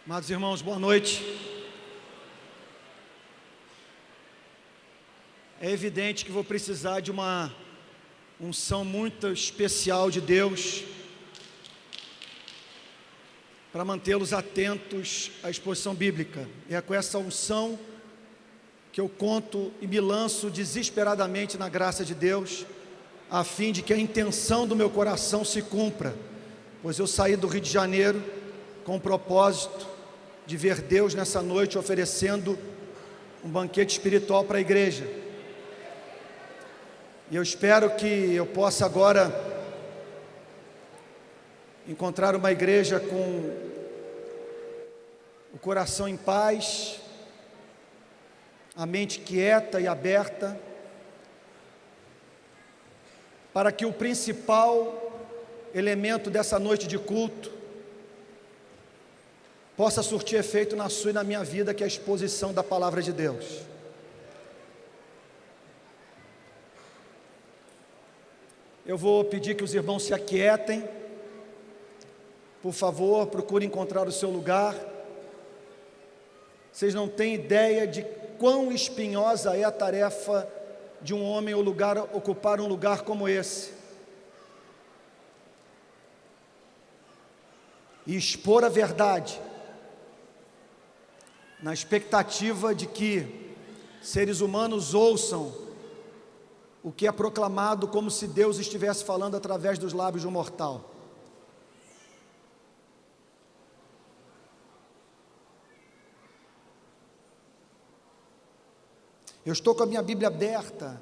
Amados irmãos, boa noite. É evidente que vou precisar de uma unção muito especial de Deus para mantê-los atentos à exposição bíblica. É com essa unção que eu conto e me lanço desesperadamente na graça de Deus, a fim de que a intenção do meu coração se cumpra, pois eu saí do Rio de Janeiro com o propósito de ver Deus nessa noite oferecendo um banquete espiritual para a igreja. E eu espero que eu possa agora encontrar uma igreja com o coração em paz, a mente quieta e aberta, para que o principal elemento dessa noite de culto possa surtir efeito na sua e na minha vida, que é a exposição da palavra de Deus. Eu vou pedir que os irmãos se aquietem. Por favor, procure encontrar o seu lugar. Vocês não têm ideia de quão espinhosa é a tarefa de um homem ou lugar ocupar um lugar como esse e expor a verdade, na expectativa de que seres humanos ouçam o que é proclamado como se Deus estivesse falando através dos lábios de um mortal. Eu estou com a minha Bíblia aberta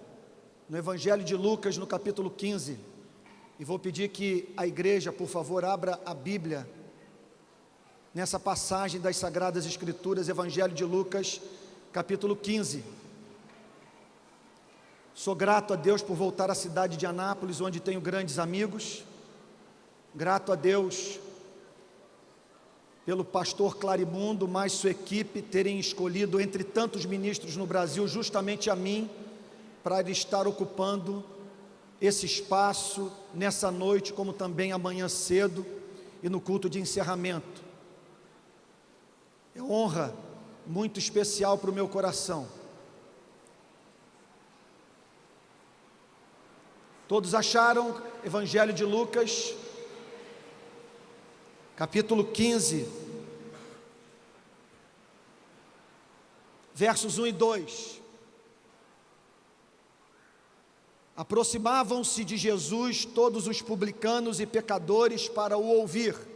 no Evangelho de Lucas, no capítulo 15, e vou pedir que a igreja, por favor, abra a Bíblia nessa passagem das Sagradas Escrituras, Evangelho de Lucas, capítulo 15. Sou grato a Deus por voltar à cidade de Anápolis, onde tenho grandes amigos. Grato a Deus pelo pastor Clarimundo, mais sua equipe, terem escolhido entre tantos ministros no Brasil, justamente a mim, para estar ocupando esse espaço nessa noite, como também amanhã cedo e no culto de encerramento. É honra muito especial para o meu coração. Todos acharam? Evangelho de Lucas, capítulo 15, versos 1 e 2. Aproximavam-se de Jesus todos os publicanos e pecadores para o ouvir.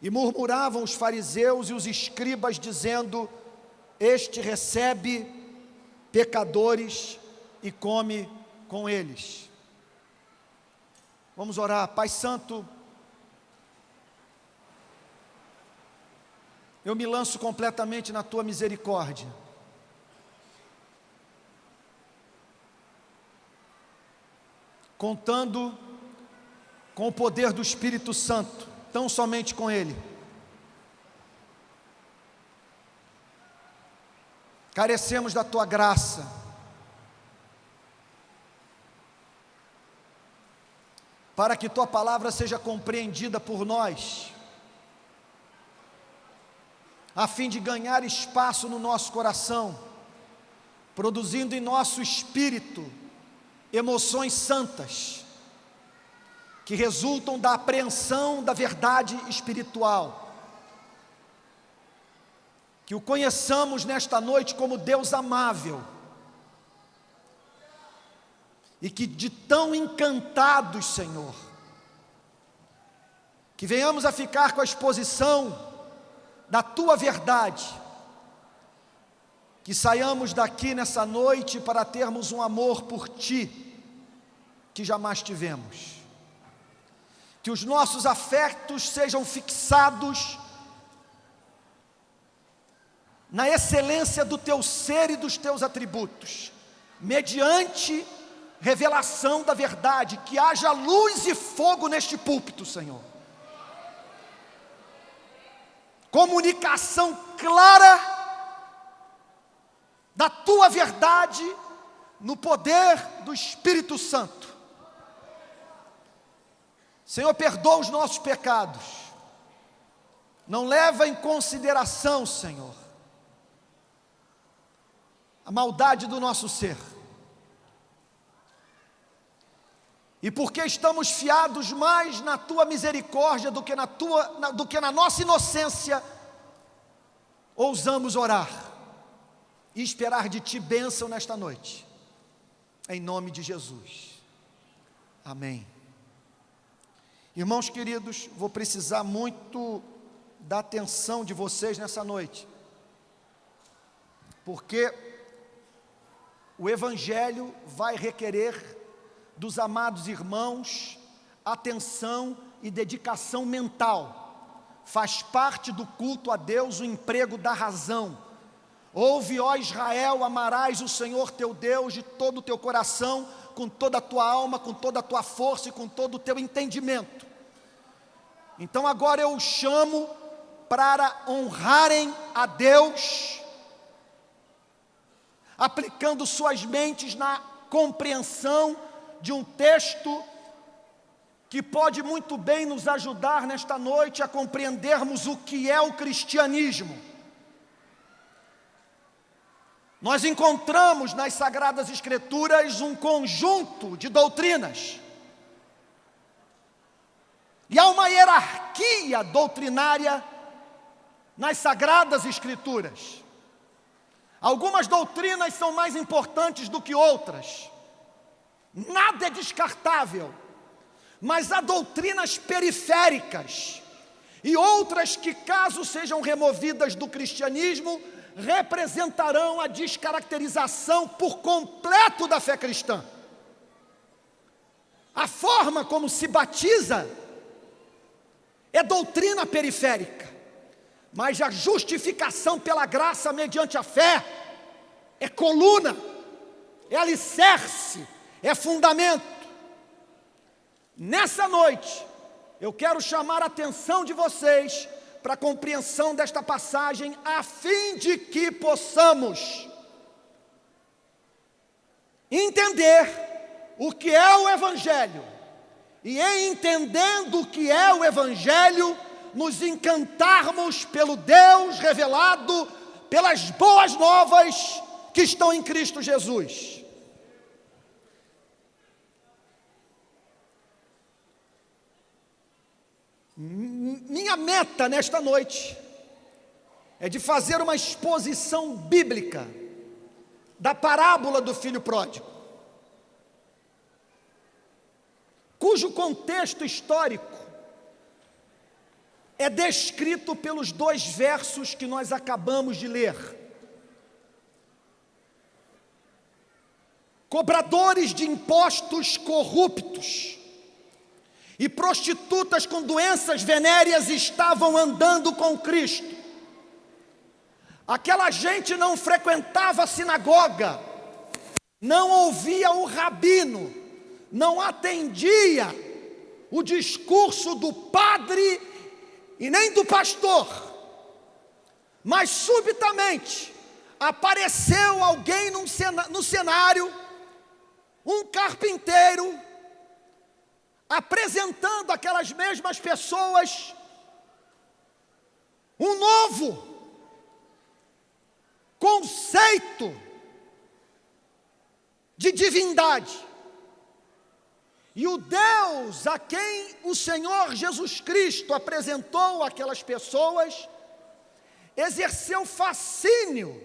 E murmuravam os fariseus e os escribas, dizendo: este recebe pecadores e come com eles. Vamos orar. Pai Santo, eu me lanço completamente na Tua misericórdia. Contando com o poder do Espírito Santo, tão somente com Ele. Carecemos da Tua graça. Para que Tua palavra seja compreendida por nós, a fim de ganhar espaço no nosso coração, produzindo em nosso espírito emoções santas, que resultam da apreensão da verdade espiritual. Que o conheçamos nesta noite como Deus amável, e que de tão encantados, Senhor, que venhamos a ficar com a exposição da Tua verdade, que saiamos daqui nessa noite para termos um amor por Ti, que jamais tivemos. Que os nossos afetos sejam fixados na excelência do Teu ser e dos Teus atributos, mediante revelação da verdade, que haja luz e fogo neste púlpito, Senhor. Comunicação clara da Tua verdade no poder do Espírito Santo. Senhor, perdoa os nossos pecados. não leva em consideração, Senhor, a maldade do nosso ser. E porque estamos fiados mais na Tua misericórdia do que na nossa inocência, ousamos orar e esperar de Ti bênção nesta noite, em nome de Jesus, amém. Irmãos queridos, vou precisar muito da atenção de vocês nessa noite, porque o Evangelho vai requerer dos amados irmãos atenção e dedicação mental. Faz parte do culto a Deus o emprego da razão. Ouve, ó Israel, amarás o Senhor teu Deus de todo o teu coração, com toda a tua alma, com toda a tua força e com todo o teu entendimento. Então agora eu os chamo para honrarem a Deus, aplicando suas mentes na compreensão de um texto que pode muito bem nos ajudar nesta noite a compreendermos o que é o cristianismo. Nós encontramos nas Sagradas Escrituras um conjunto de doutrinas, e há uma hierarquia doutrinária nas Sagradas Escrituras. Algumas doutrinas são mais importantes do que outras, nada é descartável, mas há doutrinas periféricas e outras que, caso sejam removidas do cristianismo, representarão a descaracterização por completo da fé cristã. A forma como se batiza é doutrina periférica, mas a justificação pela graça mediante a fé é coluna, é alicerce, é fundamento. Nessa noite, eu quero chamar a atenção de vocês para a compreensão desta passagem, a fim de que possamos entender o que é o Evangelho, e em entendendo o que é o Evangelho, nos encantarmos pelo Deus revelado, pelas boas novas que estão em Cristo Jesus. Minha meta nesta noite é de fazer uma exposição bíblica da parábola do filho pródigo, cujo contexto histórico é descrito pelos 2 versos que nós acabamos de ler. Cobradores de impostos corruptos e prostitutas com doenças venéreas estavam andando com Cristo. Aquela gente não frequentava a sinagoga, não ouvia o rabino, não atendia o discurso do padre e nem do pastor, mas subitamente apareceu alguém no cenário, um carpinteiro, apresentando àquelas mesmas pessoas um novo conceito de divindade. E o Deus a quem o Senhor Jesus Cristo apresentou aquelas pessoas, exerceu fascínio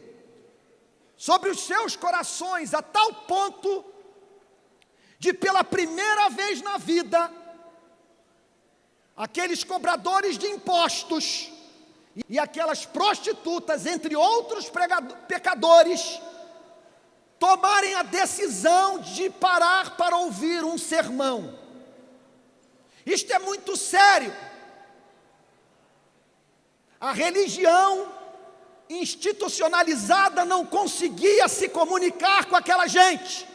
sobre os seus corações, a tal ponto de, pela primeira vez na vida, aqueles cobradores de impostos e aquelas prostitutas, entre outros pecadores, tomarem a decisão de parar para ouvir um sermão. Isto é muito sério. A religião institucionalizada não conseguia se comunicar com aquela gente,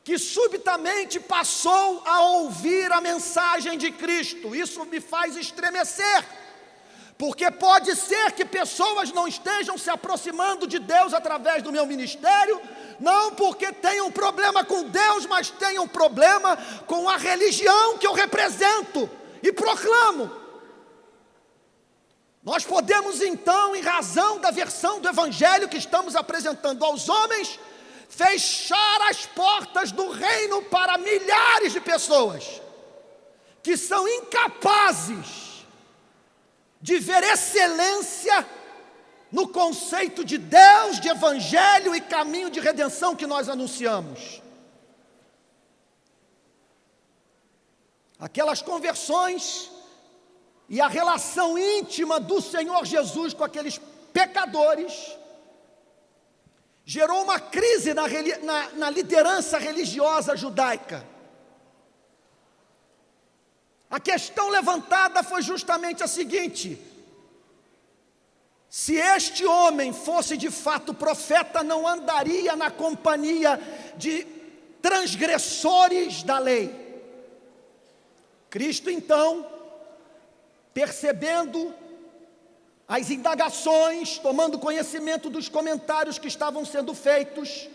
que subitamente passou a ouvir a mensagem de Cristo. Isso me faz estremecer, porque pode ser que pessoas não estejam se aproximando de Deus através do meu ministério, não porque tenham problema com Deus, mas tenham problema com a religião que eu represento e proclamo. Nós podemos então, em razão da versão do Evangelho que estamos apresentando aos homens, fechar as portas do reino para milhares de pessoas que são incapazes de ver excelência no conceito de Deus, de Evangelho e caminho de redenção que nós anunciamos. Aquelas conversões e a relação íntima do Senhor Jesus com aqueles pecadores gerou uma crise na liderança religiosa judaica. A questão levantada foi justamente a seguinte: se este homem fosse de fato profeta, não andaria na companhia de transgressores da lei. Cristo então, percebendo as indagações, tomando conhecimento dos comentários que estavam sendo feitos,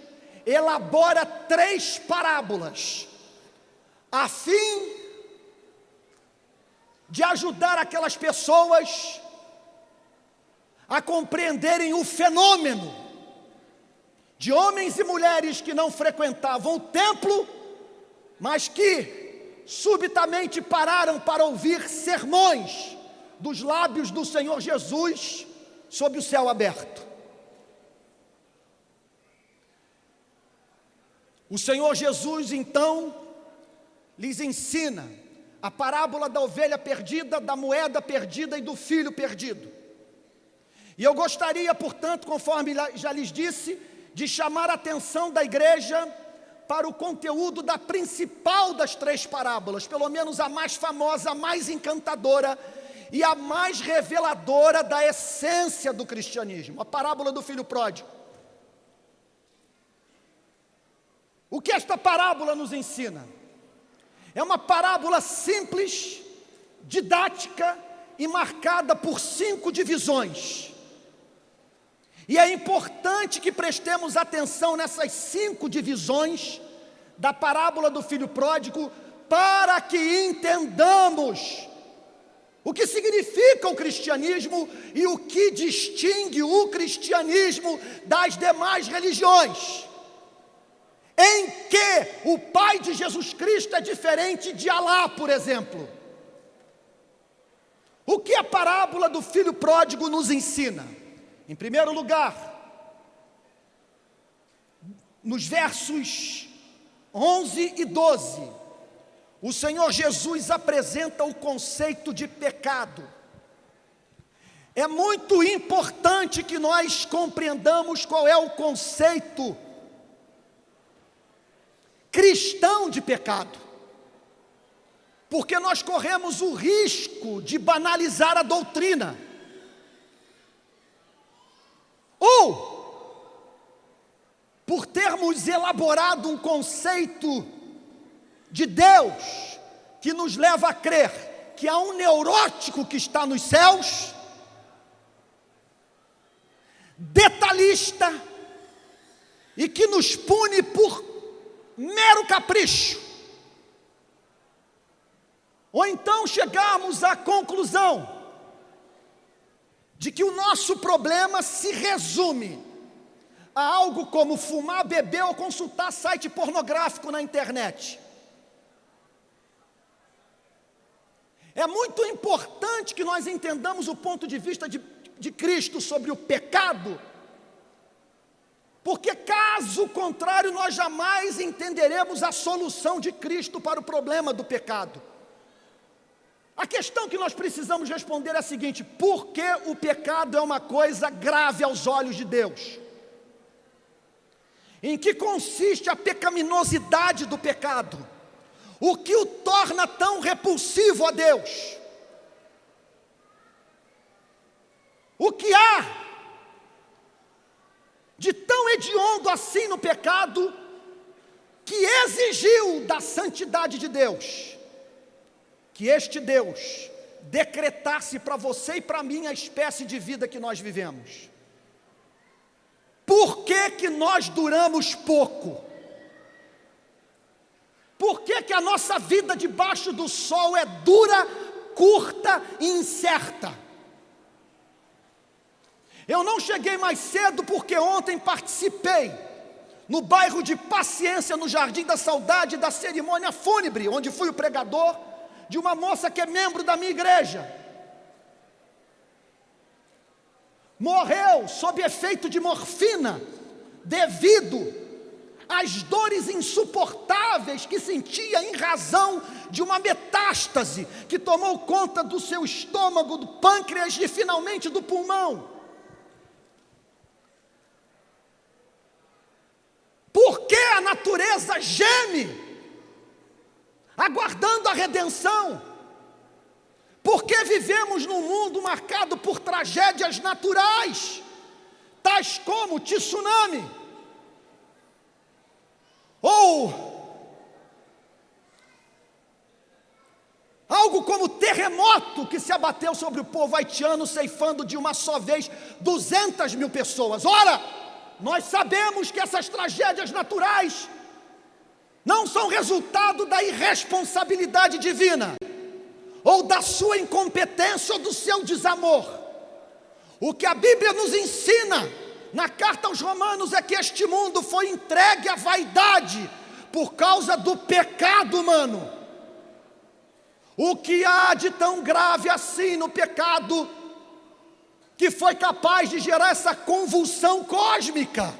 elabora 3 parábolas, a fim de ajudar aquelas pessoas a compreenderem o fenômeno de homens e mulheres que não frequentavam o templo, mas que subitamente pararam para ouvir sermões dos lábios do Senhor Jesus sob o céu aberto. O Senhor Jesus então lhes ensina a parábola da ovelha perdida, da moeda perdida e do filho perdido. E eu gostaria, portanto, conforme já lhes disse, de chamar a atenção da igreja para o conteúdo da principal das 3 parábolas, pelo menos a mais famosa, a mais encantadora e a mais reveladora da essência do cristianismo, a parábola do filho pródigo. O que esta parábola nos ensina? É uma parábola simples, didática e marcada por 5 divisões. E é importante que prestemos atenção nessas 5 divisões da parábola do filho pródigo, para que entendamos o que significa o cristianismo e o que distingue o cristianismo das demais religiões, em que o Pai de Jesus Cristo é diferente de Alá, por exemplo. O que a parábola do filho pródigo nos ensina? Em primeiro lugar, nos versos 11 e 12, o Senhor Jesus apresenta o conceito de pecado. É muito importante que nós compreendamos qual é o conceito cristão de pecado, porque nós corremos o risco de banalizar a doutrina, ou por termos elaborado um conceito de Deus que nos leva a crer que há um neurótico que está nos céus, detalhista, e que nos pune por mero capricho. Ou então chegarmos à conclusão de que o nosso problema se resume a algo como fumar, beber ou consultar site pornográfico na internet. É muito importante que nós entendamos o ponto de vista de Cristo sobre o pecado, porque caso contrário nós jamais entenderemos a solução de Cristo para o problema do pecado. A questão que nós precisamos responder é a seguinte: por que o pecado é uma coisa grave aos olhos de Deus? Em que consiste a pecaminosidade do pecado? O que o torna tão repulsivo a Deus? O que há de tão hediondo assim no pecado que exigiu da santidade de Deus que este Deus decretasse para você e para mim a espécie de vida que nós vivemos? Por que que nós duramos pouco? Por que que a nossa vida debaixo do sol é dura, curta e incerta? Eu não cheguei mais cedo porque ontem participei, no bairro de Paciência, no Jardim da Saudade, da cerimônia fúnebre, onde fui o pregador de uma moça que é membro da minha igreja. Morreu sob efeito de morfina, devido às dores insuportáveis que sentia em razão de uma metástase que tomou conta do seu estômago, do pâncreas e finalmente do pulmão. Por que a natureza geme, aguardando a redenção? Por que vivemos num mundo marcado por tragédias naturais, tais como tsunami, ou algo como terremoto que se abateu sobre o povo haitiano, ceifando de uma só vez 200 mil pessoas? Ora, nós sabemos que essas tragédias naturais não são resultado da irresponsabilidade divina, ou da sua incompetência ou do seu desamor. O que a Bíblia nos ensina na carta aos Romanos é que este mundo foi entregue à vaidade por causa do pecado humano. O que há de tão grave assim no pecado que foi capaz de gerar essa convulsão cósmica?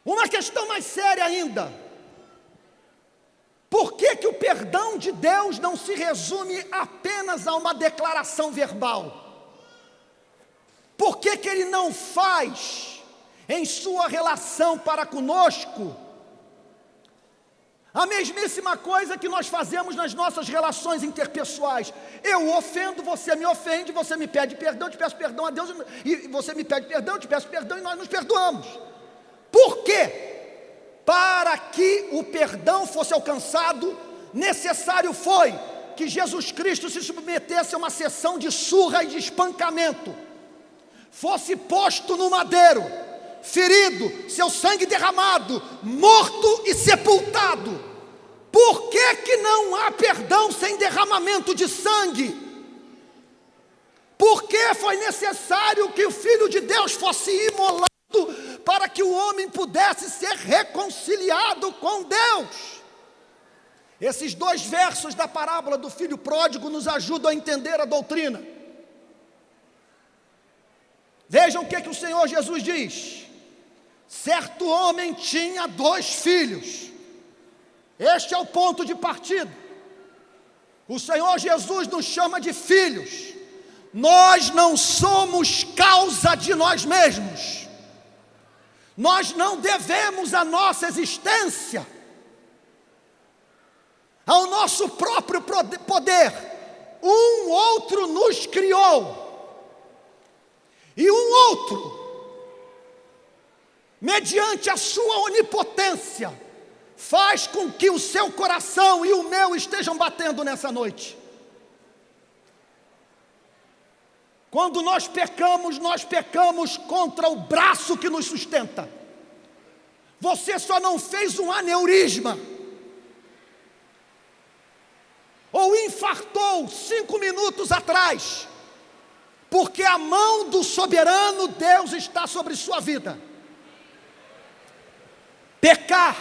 Uma questão mais séria ainda: por que o perdão de Deus não se resume apenas a uma declaração verbal? Por que Ele não faz em sua relação para conosco a mesmíssima coisa que nós fazemos nas nossas relações interpessoais? Eu ofendo, você me ofende, você me pede perdão, eu te peço perdão a Deus, e você me pede perdão, eu te peço perdão, e nós nos perdoamos. Por quê? Para que o perdão fosse alcançado, necessário foi que Jesus Cristo se submetesse a uma sessão de surra e de espancamento, fosse posto no madeiro, ferido, seu sangue derramado, morto e sepultado. Por que não há perdão sem derramamento de sangue? Por que foi necessário que o Filho de Deus fosse imolado para que o homem pudesse ser reconciliado com Deus? Esses dois versos da parábola do filho pródigo nos ajudam a entender a doutrina. Vejam o que o Senhor Jesus diz: certo homem tinha 2 filhos. Este é o ponto de partida. O Senhor Jesus nos chama de filhos. Nós não somos causa de nós mesmos. Nós não devemos a nossa existência ao nosso próprio poder. Um outro nos criou. E um outro, mediante a sua onipotência, faz com que o seu coração e o meu estejam batendo nessa noite. Quando nós pecamos contra o braço que nos sustenta. Você só não fez um aneurisma, ou infartou 5 minutos atrás, porque a mão do soberano Deus está sobre sua vida. Pecar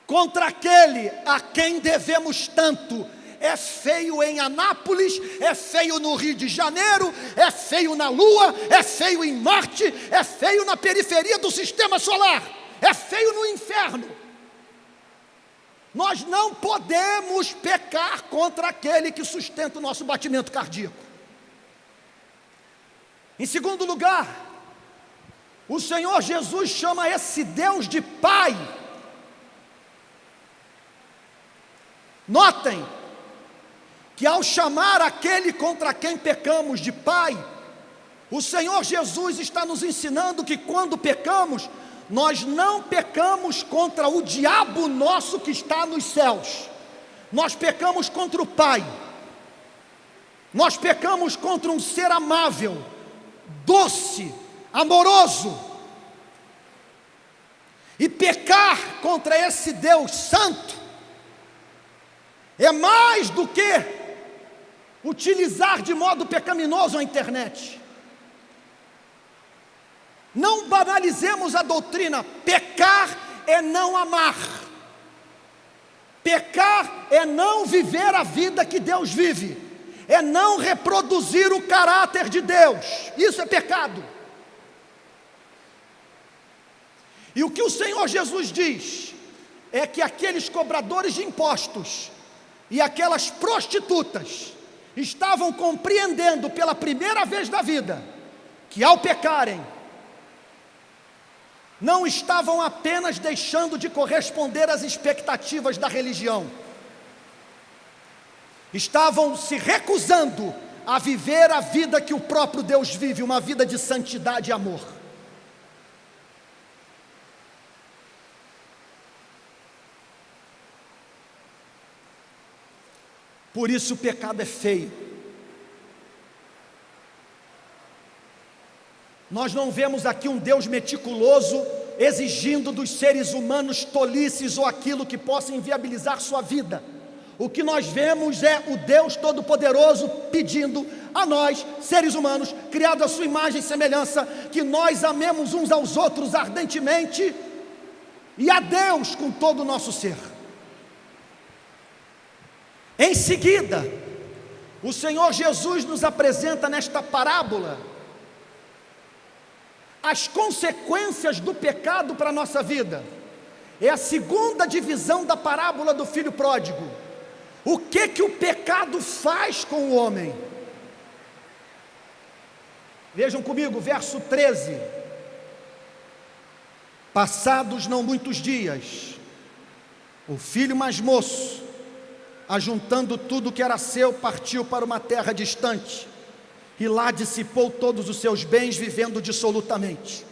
contra aquele a quem devemos tanto é feio em Anápolis, é feio no Rio de Janeiro, é feio na Lua, é feio em Marte, é feio na periferia do sistema solar, é feio no inferno. Nós não podemos pecar contra aquele que sustenta o nosso batimento cardíaco. Em segundo lugar, o Senhor Jesus chama esse Deus de Pai. Notem que ao chamar aquele contra quem pecamos de Pai, o Senhor Jesus está nos ensinando que quando pecamos, nós não pecamos contra o diabo nosso que está nos céus. Nós pecamos contra o Pai. Nós pecamos contra um ser amável, doce, amoroso. E pecar contra esse Deus santo é mais do que utilizar de modo pecaminoso a internet. Não banalizemos a doutrina. Pecar é não amar. Pecar é não viver a vida que Deus vive. É não reproduzir o caráter de Deus. Isso é pecado. E o que o Senhor Jesus diz é que aqueles cobradores de impostos e aquelas prostitutas estavam compreendendo pela primeira vez da vida que ao pecarem não estavam apenas deixando de corresponder às expectativas da religião, estavam se recusando a viver a vida que o próprio Deus vive, uma vida de santidade e amor. Por isso o pecado é feio. Nós não vemos aqui um Deus meticuloso exigindo dos seres humanos tolices ou aquilo que possa inviabilizar sua vida. O que nós vemos é o Deus Todo-Poderoso pedindo a nós, seres humanos, criados à sua imagem e semelhança, que nós amemos uns aos outros ardentemente e a Deus com todo o nosso ser. Em seguida, o Senhor Jesus nos apresenta nesta parábola as consequências do pecado para a nossa vida. É a segunda divisão da parábola do filho pródigo. O que o pecado faz com o homem? Vejam comigo, verso 13. Passados não muitos dias, o filho mais moço, ajuntando tudo que era seu, partiu para uma terra distante, e lá dissipou todos os seus bens, vivendo dissolutamente.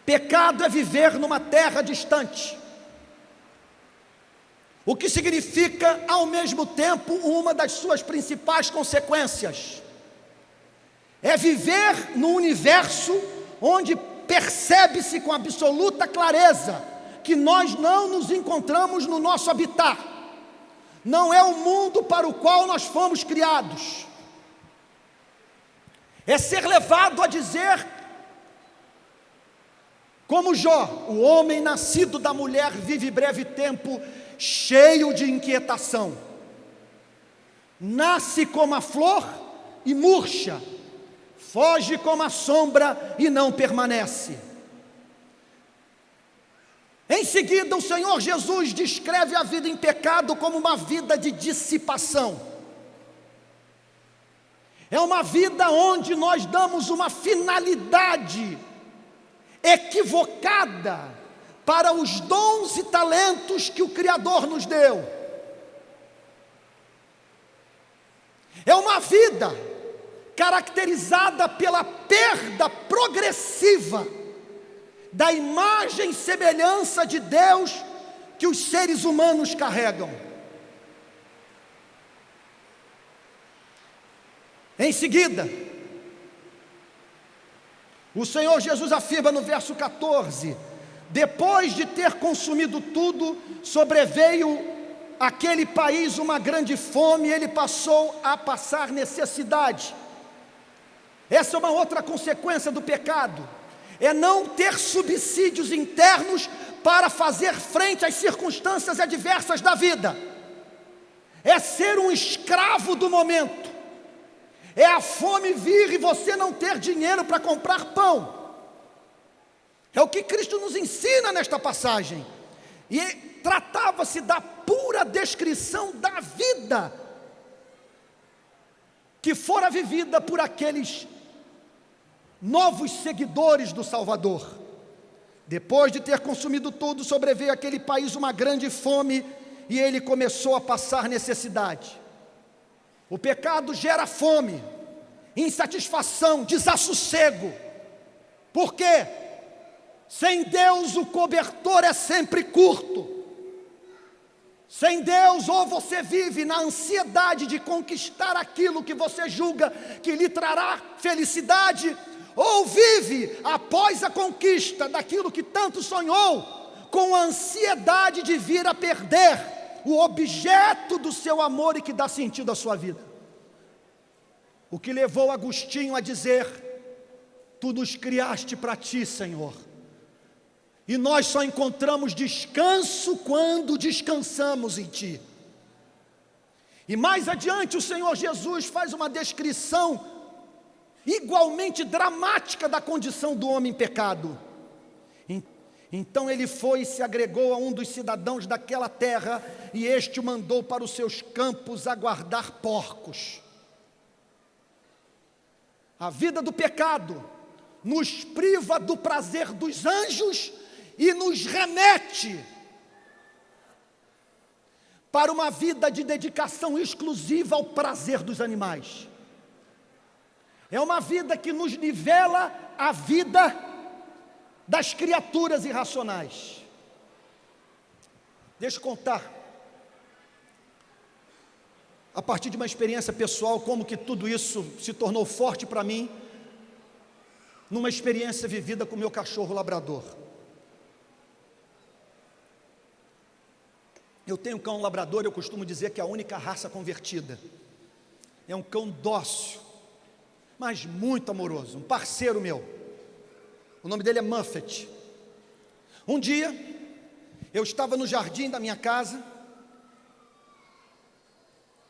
Pecado é viver numa terra distante, o que significa, ao mesmo tempo, uma das suas principais consequências. É viver num universo onde percebe-se com absoluta clareza que nós não nos encontramos no nosso habitat. Não é o mundo para o qual nós fomos criados. É ser levado a dizer, como Jó: o homem nascido da mulher vive breve tempo, cheio de inquietação. Nasce como a flor e murcha, foge como a sombra e não permanece. Em seguida, o Senhor Jesus descreve a vida em pecado como uma vida de dissipação. É uma vida onde nós damos uma finalidade equivocada para os dons e talentos que o Criador nos deu. É uma vida caracterizada pela perda progressiva da imagem e semelhança de Deus que os seres humanos carregam. Em seguida, o Senhor Jesus afirma no verso 14: depois de ter consumido tudo, sobreveio àquele país uma grande fome, e ele passou a passar necessidade. Essa é uma outra consequência do pecado. É não ter subsídios internos para fazer frente às circunstâncias adversas da vida. É ser um escravo do momento. É a fome vir e você não ter dinheiro para comprar pão. É o que Cristo nos ensina nesta passagem. E tratava-se da pura descrição da vida que fora vivida por aqueles novos seguidores do Salvador. Depois de ter consumido tudo, sobreveio àquele país uma grande fome, e ele começou a passar necessidade. O pecado gera fome, insatisfação, desassossego. Por quê? Sem Deus o cobertor é sempre curto. Sem Deus, ou você vive na ansiedade de conquistar aquilo que você julga que lhe trará felicidade, ou vive após a conquista daquilo que tanto sonhou, com a ansiedade de vir a perder o objeto do seu amor e que dá sentido à sua vida. O que levou Agostinho a dizer: Tu nos criaste para ti, Senhor. E nós só encontramos descanso quando descansamos em ti. E mais adiante o Senhor Jesus faz uma descrição igualmente dramática da condição do homem em pecado. Então ele foi e se agregou a um dos cidadãos daquela terra, e este o mandou para os seus campos a guardar porcos. A vida do pecado nos priva do prazer dos anjos e nos remete para uma vida de dedicação exclusiva ao prazer dos animais. É uma vida que nos nivela a vida das criaturas irracionais. Deixa eu contar, a partir de uma experiência pessoal, como que tudo isso se tornou forte para mim, numa experiência vivida com o meu cachorro labrador. Eu tenho um cão labrador, eu costumo dizer que é a única raça convertida. É um cão dócil, mas muito amoroso, um parceiro meu. O nome dele é Muffet. Um dia, eu estava no jardim da minha casa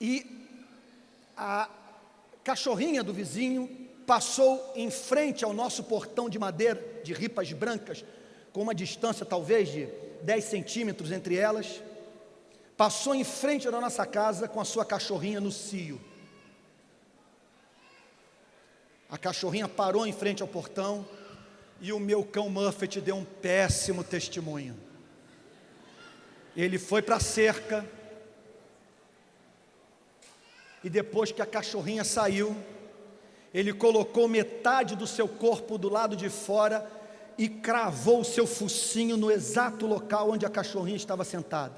e a cachorrinha do vizinho passou em frente ao nosso portão de madeira, de ripas brancas, com uma distância talvez de 10 centímetros entre elas. Passou em frente da nossa casa com a sua cachorrinha no cio. A cachorrinha parou em frente ao portão e o meu cão Muffet deu um péssimo testemunho. Ele foi para a cerca e depois que a cachorrinha saiu, ele colocou metade do seu corpo do lado de fora e cravou o seu focinho no exato local onde a cachorrinha estava sentada.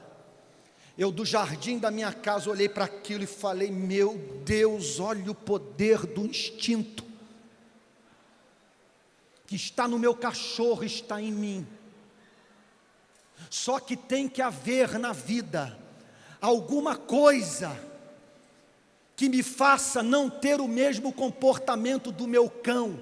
Eu, do jardim da minha casa, olhei para aquilo e falei: meu Deus, olha o poder do instinto que está no meu cachorro, está em mim. Só que tem que haver na vida alguma coisa que me faça não ter o mesmo comportamento do meu cão,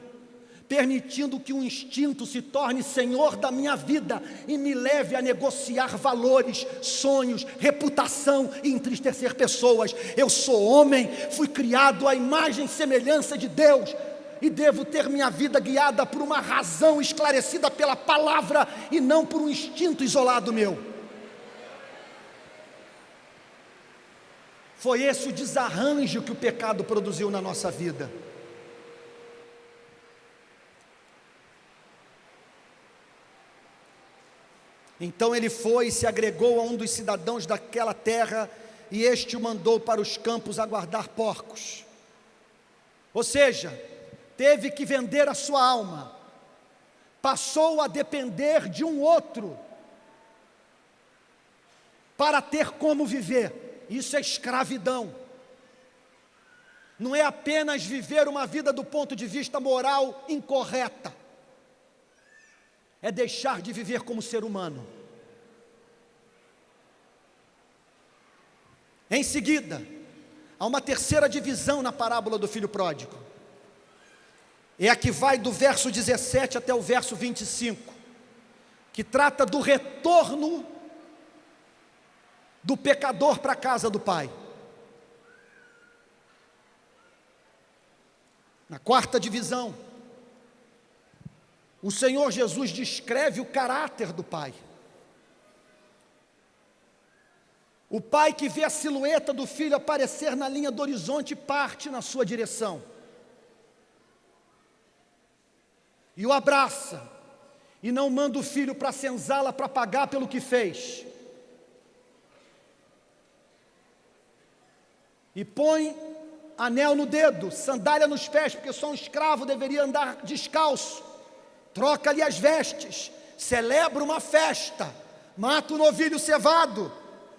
permitindo que o instinto se torne senhor da minha vida e me leve a negociar valores, sonhos, reputação e entristecer pessoas. Eu sou homem, fui criado à imagem e semelhança de Deus e devo ter minha vida guiada por uma razão esclarecida pela palavra e não por um instinto isolado meu. Foi esse o desarranjo que o pecado produziu na nossa vida. Então ele foi e se agregou a um dos cidadãos daquela terra, e este o mandou para os campos a guardar porcos. Ou seja, teve que vender a sua alma, passou a depender de um outro para ter como viver. Isso é escravidão. Não é apenas viver uma vida do ponto de vista moral incorreta, é deixar de viver como ser humano. Em seguida, há uma terceira divisão na parábola do filho pródigo. É a que vai do verso 17 até o verso 25, que trata do retorno do pecador para a casa do pai. Na quarta divisão, o Senhor Jesus descreve o caráter do pai. O pai que vê a silhueta do filho aparecer na linha do horizonte parte na sua direção e o abraça, e não manda o filho para a senzala para pagar pelo que fez, e põe anel no dedo, sandália nos pés, porque só um escravo deveria andar descalço, troca-lhe as vestes, celebra uma festa, mata um novilho cevado,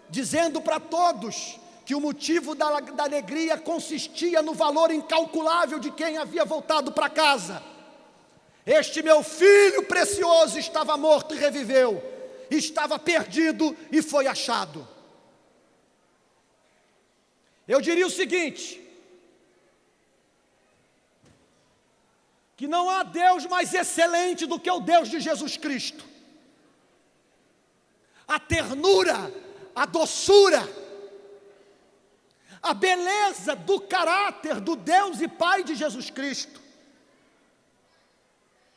dizendo para todos que o motivo da alegria consistia no valor incalculável de quem havia voltado para casa. Este meu filho precioso estava morto e reviveu, estava perdido e foi achado. Eu diria o seguinte: que não há Deus mais excelente do que o Deus de Jesus Cristo. A ternura, a doçura, a beleza do caráter do Deus e Pai de Jesus Cristo,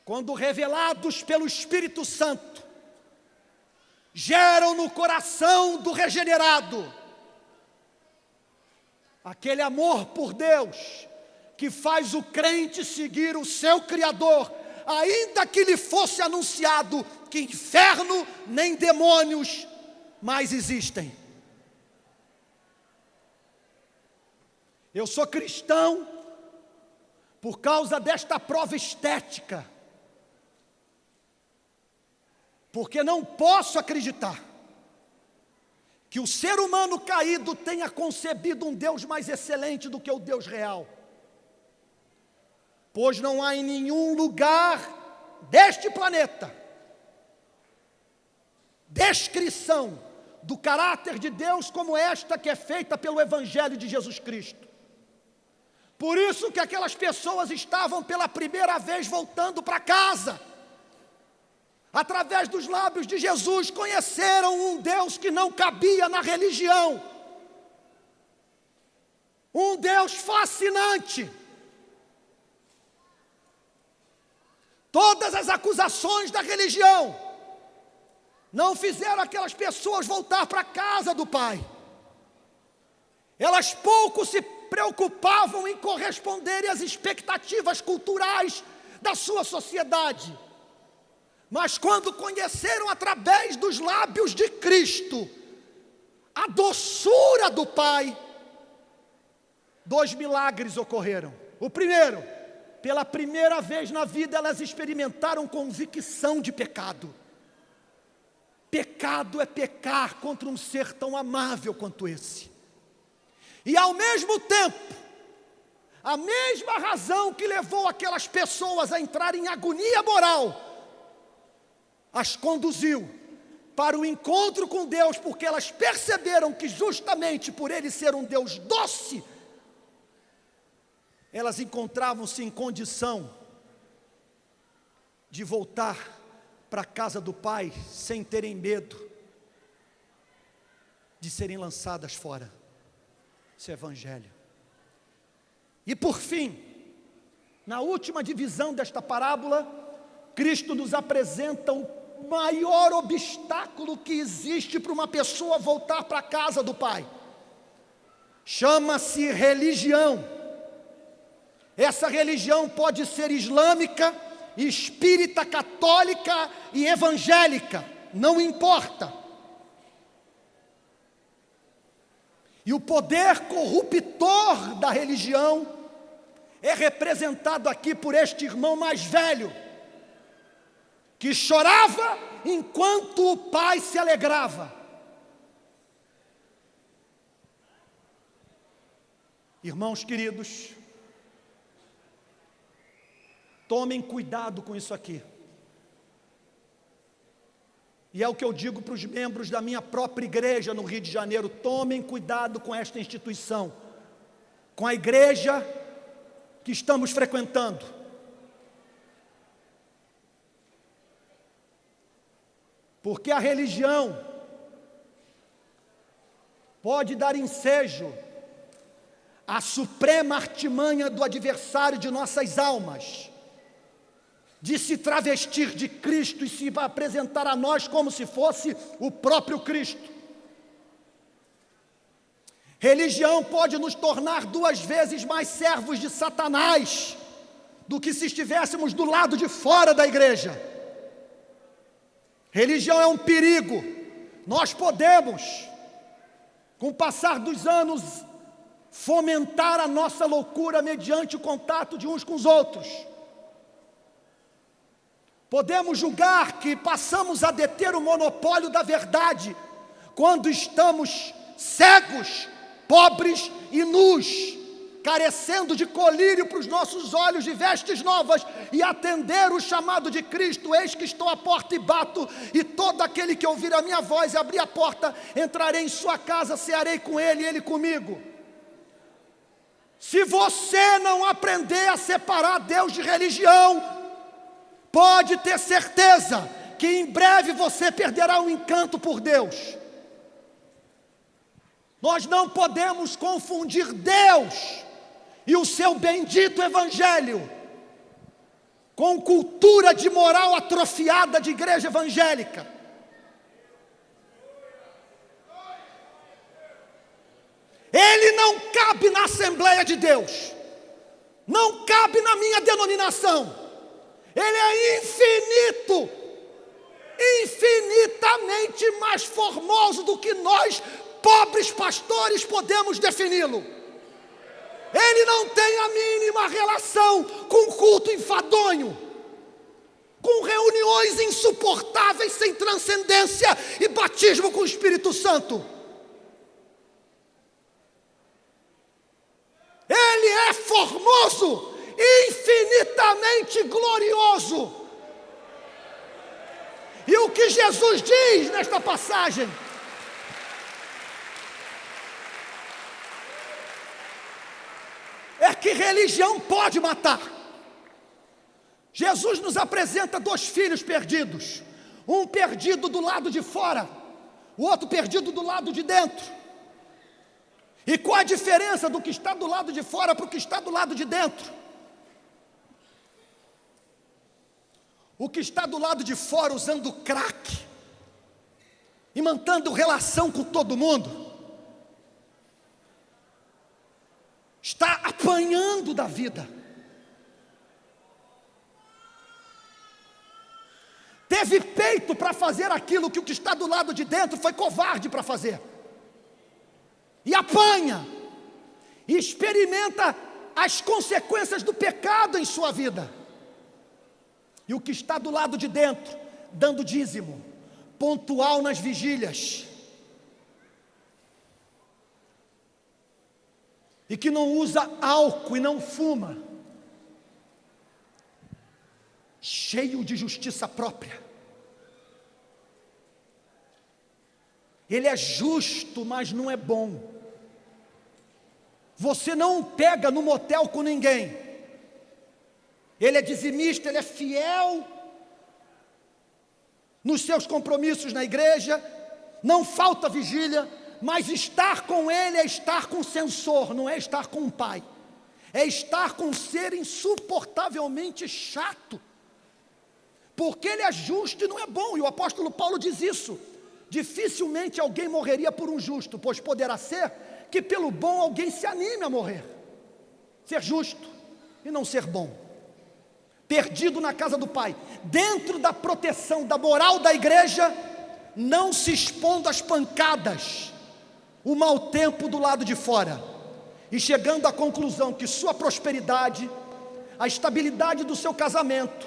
quando revelados pelo Espírito Santo, geram no coração do regenerado aquele amor por Deus que faz o crente seguir o seu Criador, ainda que lhe fosse anunciado que inferno nem demônios mais existem. Eu sou cristão por causa desta prova estética, porque não posso acreditar que o ser humano caído tenha concebido um Deus mais excelente do que o Deus real. Pois não há em nenhum lugar deste planeta descrição do caráter de Deus como esta que é feita pelo Evangelho de Jesus Cristo. Por isso que aquelas pessoas estavam pela primeira vez voltando para casa. Através dos lábios de Jesus, conheceram um Deus que não cabia na religião. Um Deus fascinante. Todas as acusações da religião não fizeram aquelas pessoas voltar para a casa do Pai. Elas pouco se preocupavam em corresponder às expectativas culturais da sua sociedade. Mas quando conheceram através dos lábios de Cristo a doçura do Pai, 2 milagres ocorreram. O primeiro, pela primeira vez na vida elas experimentaram convicção de pecado. Pecado é pecar contra um ser tão amável quanto esse. E ao mesmo tempo, a mesma razão que levou aquelas pessoas a entrar em agonia moral, as conduziu para o encontro com Deus, porque elas perceberam que justamente por Ele ser um Deus doce, elas encontravam-se em condição de voltar para a casa do Pai sem terem medo de serem lançadas fora. Isso é Evangelho. E por fim, na última divisão desta parábola, Cristo nos apresenta o maior obstáculo que existe para uma pessoa voltar para a casa do Pai. Chama-se religião. Essa religião pode ser islâmica, espírita, católica e evangélica, não importa. E o poder corruptor da religião é representado aqui por este irmão mais velho, que chorava enquanto o pai se alegrava. Irmãos queridos, tomem cuidado com isso aqui. E é o que eu digo para os membros da minha própria igreja no Rio de Janeiro: tomem cuidado com esta instituição, com a igreja que estamos frequentando. Porque a religião pode dar ensejo à suprema artimanha do adversário de nossas almas, de se travestir de Cristo e se apresentar a nós como se fosse o próprio Cristo. Religião pode nos tornar 2 vezes mais servos de Satanás do que se estivéssemos do lado de fora da igreja. Religião é um perigo. Nós podemos, com o passar dos anos, fomentar a nossa loucura mediante o contato de uns com os outros. Podemos julgar que passamos a deter o monopólio da verdade quando estamos cegos, pobres e nus, carecendo de colírio para os nossos olhos de vestes novas, e atender o chamado de Cristo: eis que estou à porta e bato, e todo aquele que ouvir a minha voz e abrir a porta, entrarei em sua casa, cearei com ele e ele comigo. Se você não aprender a separar Deus de religião, pode ter certeza que em breve você perderá o encanto por Deus. Nós não podemos confundir Deus e o seu bendito evangelho com cultura de moral atrofiada de igreja evangélica. Ele não cabe na Assembleia de Deus, não cabe na minha denominação. Ele é infinitamente mais formoso do que nós, pobres pastores, podemos defini-lo. Ele não tem a mínima relação com culto enfadonho, com reuniões insuportáveis sem transcendência e batismo com o Espírito Santo. Ele é formoso, infinitamente glorioso. E o que Jesus diz nesta passagem? É que religião pode matar. Jesus nos apresenta dois filhos perdidos. Um perdido do lado de fora, o outro perdido do lado de dentro. E qual a diferença do que está do lado de fora para o que está do lado de dentro? O que está do lado de fora usando crack e mantendo relação com todo mundo, está apanhando da vida. Teve peito para fazer aquilo que o que está do lado de dentro foi covarde para fazer. E apanha, e experimenta as consequências do pecado em sua vida. E o que está do lado de dentro, dando dízimo, pontual nas vigílias, e que não usa álcool e não fuma, cheio de justiça própria. Ele é justo, mas não é bom. Você não pega no motel com ninguém. Ele é dizimista, ele é fiel nos seus compromissos na igreja, não falta vigília, mas estar com ele é estar com o censor, não é estar com um pai. É estar com um ser insuportavelmente chato, porque ele é justo e não é bom, e o apóstolo Paulo diz isso. Dificilmente alguém morreria por um justo, pois poderá ser que pelo bom alguém se anime a morrer. Ser justo e não ser bom. Perdido na casa do Pai, dentro da proteção da moral da igreja, não se expondo às pancadas, o mau tempo do lado de fora, e chegando à conclusão que sua prosperidade, a estabilidade do seu casamento,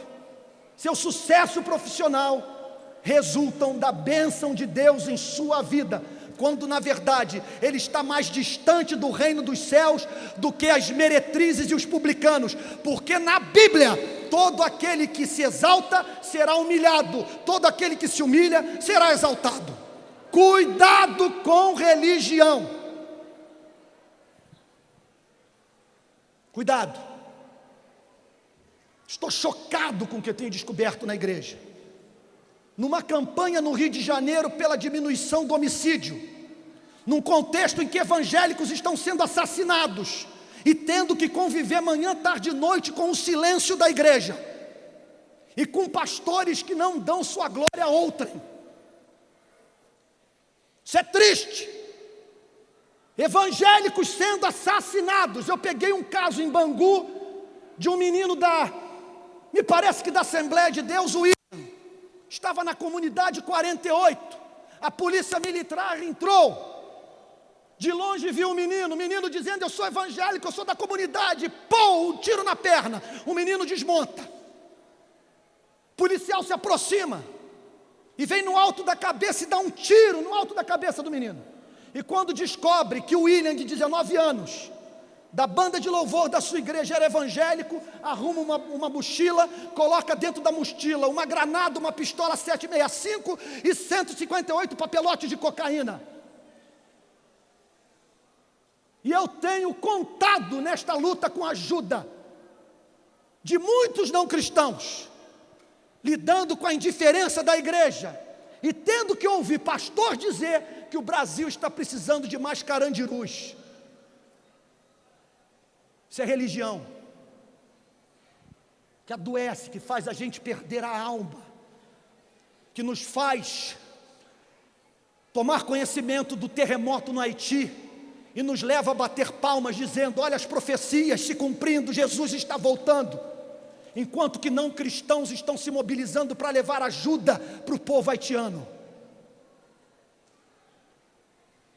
seu sucesso profissional, resultam da bênção de Deus em sua vida, quando na verdade ele está mais distante do reino dos céus do que as meretrizes e os publicanos, porque na Bíblia, todo aquele que se exalta será humilhado, todo aquele que se humilha será exaltado. Cuidado com religião, cuidado. Estou chocado com o que eu tenho descoberto na igreja. Numa campanha no Rio de Janeiro pela diminuição do homicídio, num contexto em que evangélicos estão sendo assassinados e tendo que conviver manhã, tarde e noite com o silêncio da igreja e com pastores que não dão sua glória a outrem. Isso é triste. Evangélicos sendo assassinados. Eu peguei um caso em Bangu de um menino me parece que da Assembleia de Deus, o estava na comunidade 48, a polícia militar entrou, de longe viu o menino dizendo: eu sou evangélico, eu sou da comunidade, pô, um tiro na perna, o menino desmonta, o policial se aproxima, e vem no alto da cabeça e dá um tiro no alto da cabeça do menino, e quando descobre que o William, de 19 anos, da banda de louvor da sua igreja, era evangélico, arruma uma mochila, coloca dentro da mochila uma granada, uma pistola 7,65 e 158 papelotes de cocaína. E eu tenho contado nesta luta com a ajuda de muitos não cristãos, lidando com a indiferença da igreja e tendo que ouvir pastor dizer que o Brasil está precisando de mais carandirus. Isso é religião, que adoece, que faz a gente perder a alma, que nos faz tomar conhecimento do terremoto no Haiti e nos leva a bater palmas dizendo: olha as profecias se cumprindo, Jesus está voltando, enquanto que não cristãos estão se mobilizando para levar ajuda para o povo haitiano.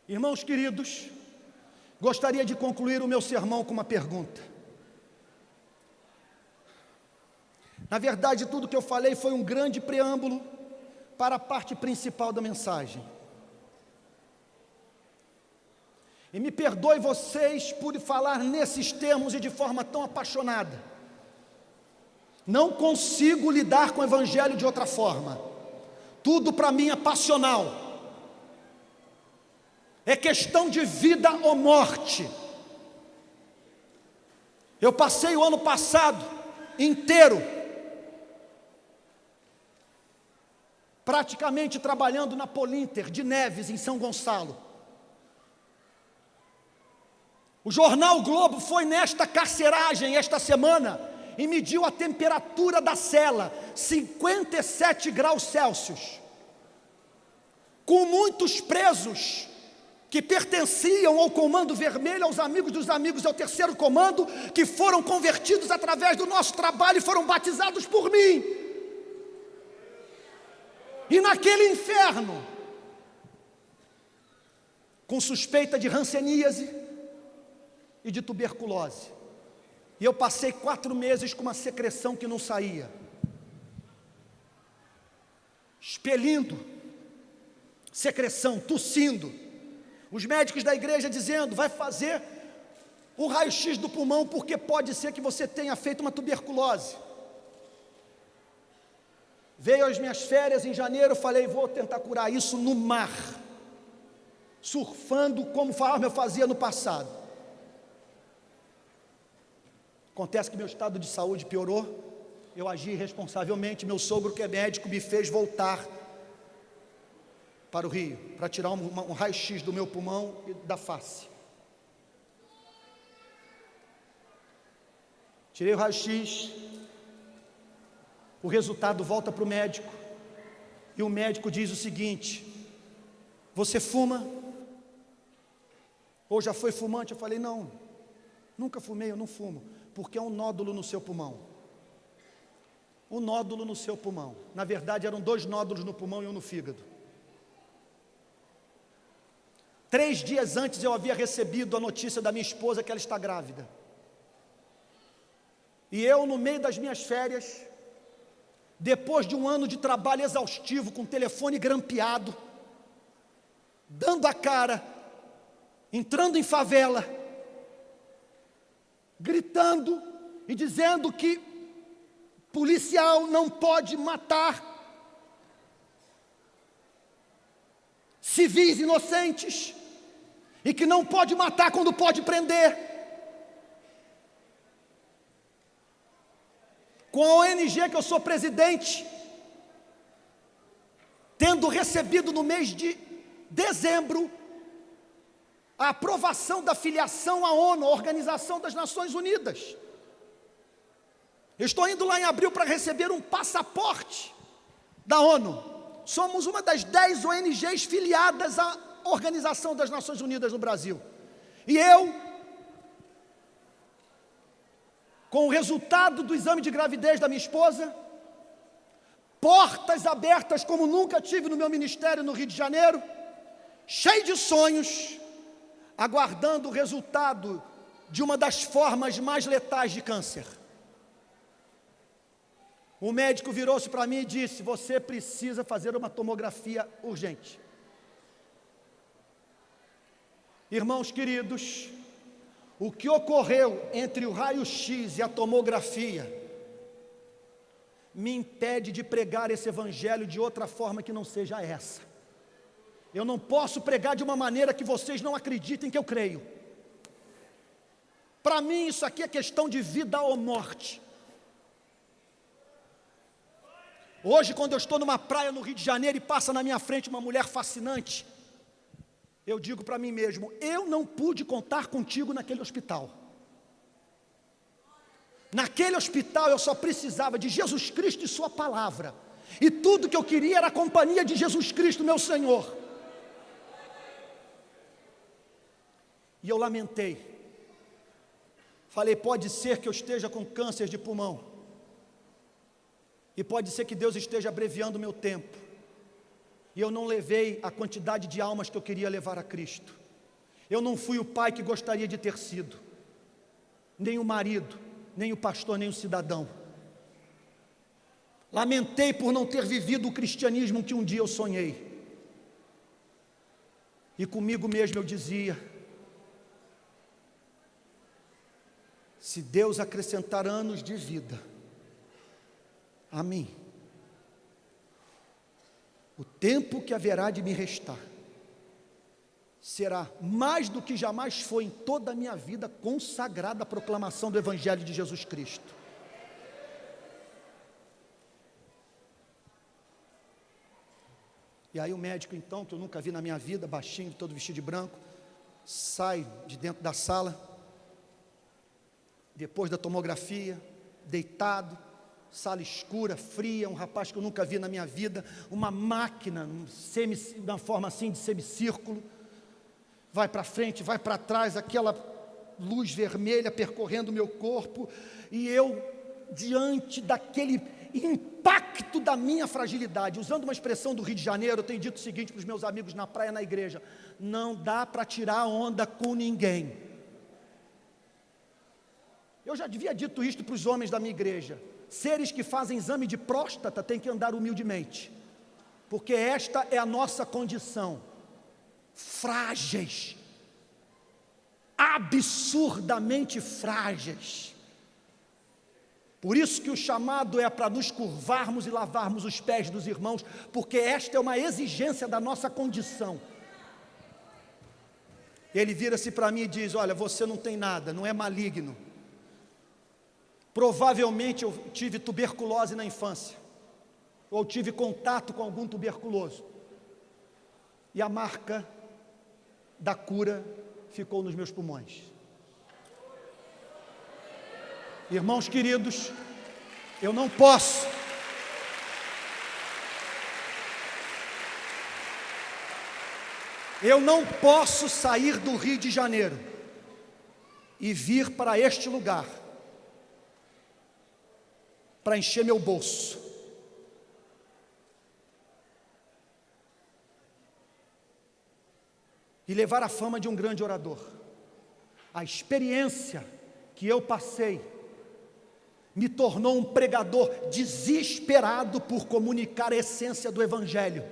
Irmãos queridos, gostaria de concluir o meu sermão com uma pergunta. Na verdade, tudo que eu falei foi um grande preâmbulo para a parte principal da mensagem. E me perdoe vocês por falar nesses termos e de forma tão apaixonada. Não consigo lidar com o evangelho de outra forma. Tudo para mim é passional. É questão de vida ou morte. Eu passei o ano passado inteiro praticamente trabalhando na Polinter de Neves, em São Gonçalo. O jornal o Globo foi nesta carceragem esta semana e mediu a temperatura da cela, 57 graus Celsius, com muitos presos que pertenciam ao Comando Vermelho, aos amigos dos amigos, ao terceiro comando, que foram convertidos através do nosso trabalho e foram batizados por mim. E naquele inferno, com suspeita de hanseníase e de tuberculose, e eu passei 4 meses com uma secreção que não saía, expelindo secreção, tossindo. Os médicos da igreja dizendo: vai fazer um raio-x do pulmão, porque pode ser que você tenha feito uma tuberculose. Veio as minhas férias em janeiro, falei: vou tentar curar isso no mar, surfando como eu fazia no passado. Acontece que meu estado de saúde piorou, eu agi irresponsavelmente, meu sogro, que é médico, me fez voltar para o Rio, para tirar um raio-x do meu pulmão e da face. Tirei o raio-x, o resultado volta para o médico, e o médico diz o seguinte: você fuma? Ou já foi fumante? Eu falei: não, nunca fumei, eu não fumo, porque é um nódulo no seu pulmão. Um nódulo no seu pulmão. Na verdade eram 2 nódulos no pulmão e um no fígado. 3 dias antes eu havia recebido a notícia da minha esposa que ela está grávida. E eu, no meio das minhas férias, depois de um ano de trabalho exaustivo, com o telefone grampeado, dando a cara, entrando em favela, gritando e dizendo que policial não pode matar civis inocentes, e que não pode matar quando pode prender. Com a ONG que eu sou presidente, tendo recebido no mês de dezembro a aprovação da filiação à ONU, a Organização das Nações Unidas. Eu estou indo lá em abril para receber um passaporte da ONU. Somos uma das 10 ONGs filiadas à Organização das Nações Unidas no Brasil. E eu, com o resultado do exame de gravidez da minha esposa, portas abertas como nunca tive no meu ministério no Rio de Janeiro, cheio de sonhos, aguardando o resultado de uma das formas mais letais de câncer. O médico virou-se para mim e disse: você precisa fazer uma tomografia urgente. Irmãos queridos, o que ocorreu entre o raio-x e a tomografia me impede de pregar esse evangelho de outra forma que não seja essa. Eu não posso pregar de uma maneira que vocês não acreditem que eu creio. Para mim isso aqui é questão de vida ou morte. Hoje, quando eu estou numa praia no Rio de Janeiro e passa na minha frente uma mulher fascinante, eu digo para mim mesmo, eu não pude contar contigo naquele hospital. Naquele hospital eu só precisava de Jesus Cristo e sua palavra. E tudo que eu queria era a companhia de Jesus Cristo, meu Senhor. E eu lamentei. Falei, pode ser que eu esteja com câncer de pulmão. E pode ser que Deus esteja abreviando o meu tempo. E eu não levei a quantidade de almas que eu queria levar a Cristo. Eu não fui o pai que gostaria de ter sido. Nem o marido, nem o pastor, nem o cidadão. Lamentei por não ter vivido o cristianismo que um dia eu sonhei. E comigo mesmo eu dizia, se Deus acrescentar anos de vida a mim, o tempo que haverá de me restar será mais do que jamais foi em toda a minha vida consagrada à proclamação do Evangelho de Jesus Cristo. E aí o médico então, que eu nunca vi na minha vida, baixinho, todo vestido de branco, sai de dentro da sala, depois da tomografia, deitado, sala escura, fria, um rapaz que eu nunca vi na minha vida, uma máquina, na forma assim de semicírculo, vai para frente, vai para trás, aquela luz vermelha percorrendo o meu corpo, e eu, diante daquele impacto da minha fragilidade, usando uma expressão do Rio de Janeiro, eu tenho dito o seguinte para os meus amigos na praia, na igreja, não dá para tirar onda com ninguém. Eu já havia dito isto para os homens da minha igreja, seres que fazem exame de próstata têm que andar humildemente, porque esta é a nossa condição, frágeis, absurdamente frágeis. Por isso que o chamado é para nos curvarmos e lavarmos os pés dos irmãos, porque esta é uma exigência da nossa condição. Ele vira-se para mim e diz, olha, você não tem nada, não é maligno. Provavelmente eu tive tuberculose na infância, ou tive contato com algum tuberculoso, e a marca da cura ficou nos meus pulmões. Irmãos queridos, eu não posso sair do Rio de Janeiro e vir para este lugar para encher meu bolso. E levar a fama de um grande orador. A experiência que eu passei me tornou um pregador desesperado por comunicar a essência do Evangelho.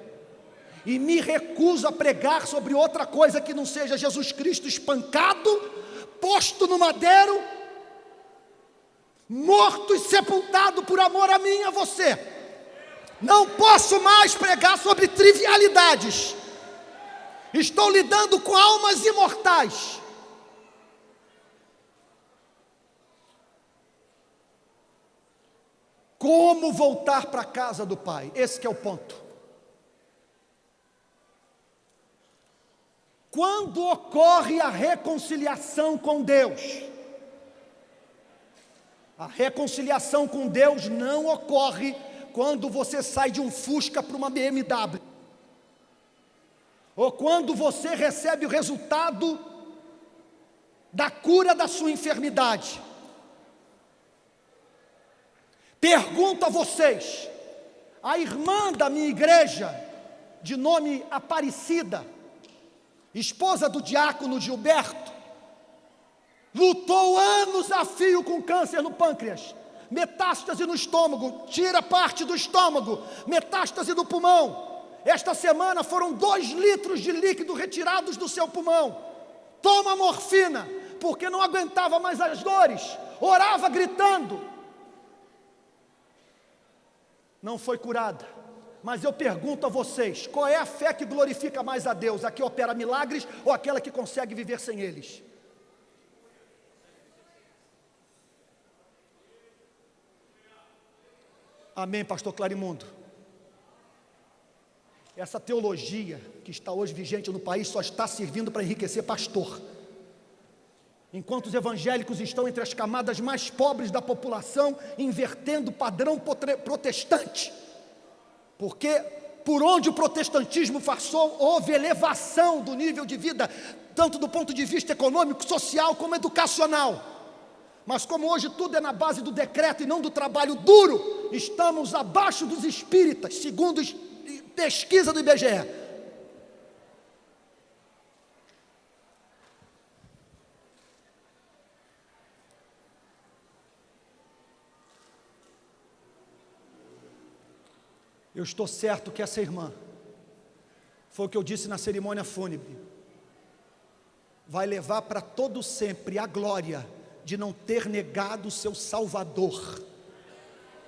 E me recuso a pregar sobre outra coisa que não seja Jesus Cristo espancado, posto no madeiro, morto e sepultado por amor a mim e a você. Não posso mais pregar sobre trivialidades. Estou lidando com almas imortais. Como voltar para a casa do Pai? Esse que é o ponto. Quando ocorre a reconciliação com Deus? A reconciliação com Deus não ocorre quando você sai de um Fusca para uma BMW, ou quando você recebe o resultado da cura da sua enfermidade. Pergunto a vocês, a irmã da minha igreja, de nome Aparecida, esposa do diácono Gilberto, lutou anos a fio com câncer no pâncreas, metástase no estômago, tira parte do estômago, metástase do pulmão. Esta semana foram 2 litros de líquido retirados do seu pulmão. Toma morfina, porque não aguentava mais as dores, orava gritando. Não foi curada. Mas eu pergunto a vocês, qual é a fé que glorifica mais a Deus? A que opera milagres ou aquela que consegue viver sem eles? Amém, pastor Clarimundo. Essa teologia que está hoje vigente no país só está servindo para enriquecer pastor. Enquanto os evangélicos estão entre as camadas mais pobres da população, invertendo o padrão protestante. Porque por onde o protestantismo passou, houve elevação do nível de vida, tanto do ponto de vista econômico, social, como educacional. Mas como hoje tudo é na base do decreto e não do trabalho duro, estamos abaixo dos espíritas, segundo pesquisa do IBGE. Eu estou certo que essa irmã, foi o que eu disse na cerimônia fúnebre, vai levar para todo sempre a glória de não ter negado o seu Salvador,